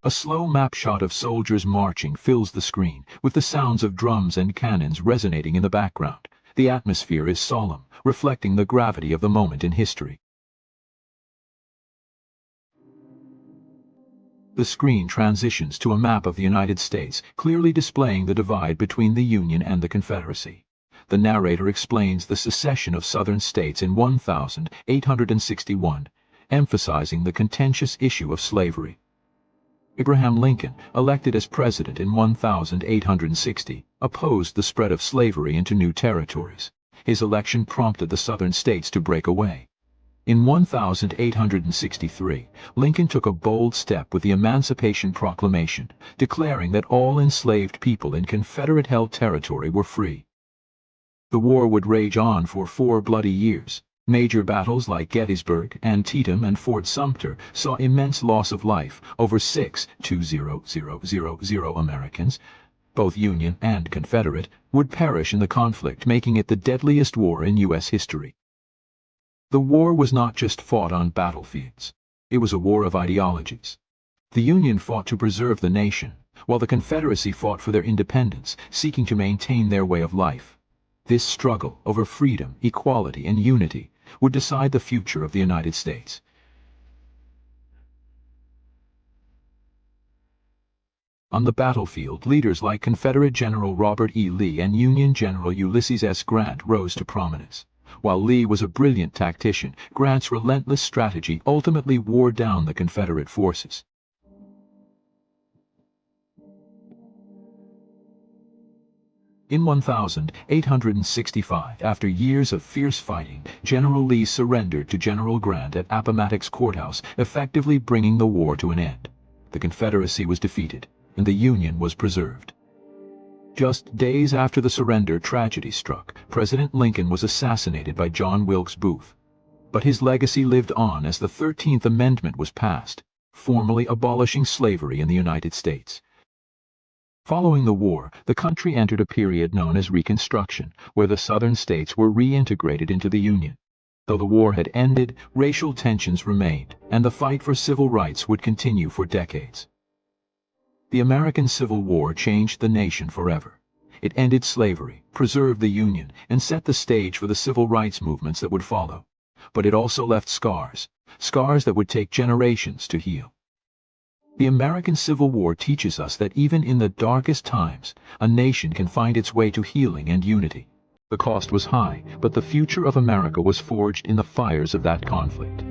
A slow map shot of soldiers marching fills the screen, with the sounds of drums and cannons resonating in the background. The atmosphere is solemn, reflecting the gravity of the moment in history. The screen transitions to a map of the United States, clearly displaying the divide between the Union and the Confederacy. The narrator explains the secession of Southern states in 1861, emphasizing the contentious issue of slavery. Abraham Lincoln, elected as president in 1860, opposed the spread of slavery into new territories. His election prompted the Southern states to break away. In 1863, Lincoln took a bold step with the Emancipation Proclamation, declaring that all enslaved people in Confederate-held territory were free. The war would rage on for 4 bloody years. Major battles like Gettysburg, Antietam, and Fort Sumter saw immense loss of life. Over 6,200,000 Americans, both Union and Confederate, would perish in the conflict, making it the deadliest war in U.S. history. The war was not just fought on battlefields. It was a war of ideologies. The Union fought to preserve the nation, while the Confederacy fought for their independence, seeking to maintain their way of life. This struggle over freedom, equality, and unity would decide the future of the United States. On the battlefield, leaders like Confederate General Robert E. Lee and Union General Ulysses S. Grant rose to prominence. While Lee was a brilliant tactician, Grant's relentless strategy ultimately wore down the Confederate forces. In 1865, after years of fierce fighting, General Lee surrendered to General Grant at Appomattox Courthouse, effectively bringing the war to an end. The Confederacy was defeated, and the Union was preserved. Just days after the surrender, tragedy struck. President Lincoln was assassinated by John Wilkes Booth. But his legacy lived on as the 13th Amendment was passed, formally abolishing slavery in the United States. Following the war, the country entered a period known as Reconstruction, where the Southern states were reintegrated into the Union. Though the war had ended, racial tensions remained, and the fight for civil rights would continue for decades. The American Civil War changed the nation forever. It ended slavery, preserved the Union, and set the stage for the civil rights movements that would follow. But it also left scars that would take generations to heal. The American Civil War teaches us that even in the darkest times, a nation can find its way to healing and unity. The cost was high, but the future of America was forged in the fires of that conflict.